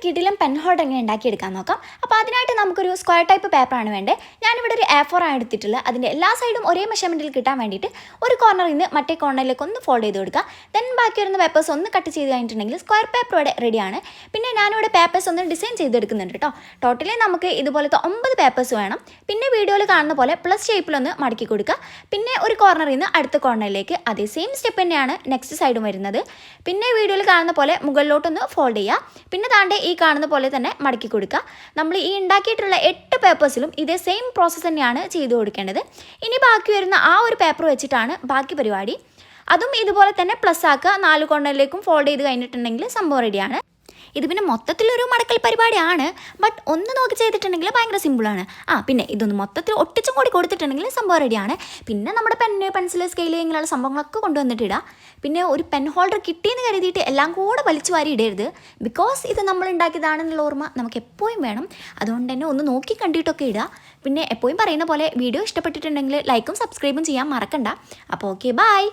കിടിലം pen holder എങ്ങനെ ഉണ്ടാക്കിയെടുക്കാൻ നോക്കാം. അപ്പോൾ അതിനായിട്ട് നമുക്കൊരു സ്ക്വയർ ടൈപ്പ് പേപ്പറാണ് വേണ്ടത്. ഞാനിവിടെ ഒരു A4 ആണ് എടുത്തിട്ടുള്ളത്. അതിൻ്റെ എല്ലാ സൈഡും ഒരേ മെഷർമെൻറ്റിൽ കിട്ടാൻ വേണ്ടിയിട്ട് ഒരു കോർണറിൽ നിന്ന് മറ്റേ കോർണറിലേക്ക് ഒന്ന് ഫോൾഡ് ചെയ്ത് കൊടുക്കുക. ദെൻ ബാക്കി വരുന്ന പേപ്പേഴ്സ് ഒന്ന് കട്ട് ചെയ്ത് കഴിഞ്ഞിട്ടുണ്ടെങ്കിൽ സ്ക്വയർ പേപ്പർ ഇവിടെ റെഡിയാണ്. പിന്നെ ഞാനിവിടെ പേപ്പേഴ്സ് ഒന്ന് ഡിസൈൻ ചെയ്തെടുക്കുന്നുണ്ട് കേട്ടോ. ടോട്ടലി നമുക്ക് ഇതുപോലത്തെ 9 പേപ്പേഴ്സ് വേണം. പിന്നെ വീഡിയോയിൽ കാണുന്ന പോലെ പ്ലസ് ഷേപ്പിലൊന്ന് മടക്കി കൊടുക്കുക. പിന്നെ ഒരു കോർണറിൽ നിന്ന് അടുത്ത കോർണറിലേക്ക് അതേ സെയിം സ്റ്റെപ്പ് തന്നെയാണ് നെക്സ്റ്റ് സൈഡും വരുന്നത്. പിന്നെ വീഡിയോയിൽ കാണുന്ന പോലെ മുകളിലോട്ടൊന്ന് ഫോൾഡ് ചെയ്യുക. പിന്നെ താണ്ടെ ഈ കാണുന്ന പോലെ തന്നെ മടക്കി കൊടുക്കുക. നമ്മൾ ഈ ഉണ്ടാക്കിയിട്ടുള്ള 8 പേപ്പേഴ്സിലും ഇതേ സെയിം പ്രോസസ്സ് തന്നെയാണ് ചെയ്തു കൊടുക്കേണ്ടത്. ഇനി ബാക്കി വരുന്ന ആ ഒരു പേപ്പർ വെച്ചിട്ടാണ് ബാക്കി പരിപാടി. അതും ഇതുപോലെ തന്നെ പ്ലസ് ആക്കുക. 4 കോർണറിലേക്കും ഫോൾഡ് ചെയ്ത് കഴിഞ്ഞിട്ടുണ്ടെങ്കിൽ സംഭവം റെഡിയാണ്. ഇത് പിന്നെ മൊത്തത്തിലൊരു മടക്കൽ പരിപാടിയാണ്, ബട്ട് ഒന്ന് നോക്കി ചെയ്തിട്ടുണ്ടെങ്കിൽ ഭയങ്കര സിമ്പിളാണ്. പിന്നെ ഇതൊന്ന് മൊത്തത്തിൽ ഒട്ടിച്ചും കൂടി കൊടുത്തിട്ടുണ്ടെങ്കിൽ സംഭവം റെഡിയാണ്. പിന്നെ നമ്മുടെ പെന്ന്, പെൻസിൽ, സ്കെയിൽ ഇങ്ങനെയുള്ള സംഭവങ്ങളൊക്കെ കൊണ്ടുവന്നിട്ടിടാം. പിന്നെ ഒരു പെൻ ഹോൾഡർ കിട്ടിയെന്ന് കരുതിയിട്ട് എല്ലാം കൂടെ വലിച്ചു വാരി ഇടരുത്. ബിക്കോസ് ഇത് നമ്മൾ ഉണ്ടാക്കിയതാണെന്നുള്ള ഓർമ്മ നമുക്ക് എപ്പോഴും വേണം. അതുകൊണ്ട് തന്നെ ഒന്ന് നോക്കി കണ്ടിട്ടൊക്കെ ഇടുക. പിന്നെ എപ്പോഴും പറയുന്ന പോലെ വീഡിയോ ഇഷ്ടപ്പെട്ടിട്ടുണ്ടെങ്കിൽ ലൈക്കും സബ്സ്ക്രൈബും ചെയ്യാൻ മറക്കണ്ട. അപ്പോൾ ഓക്കെ, ബൈ.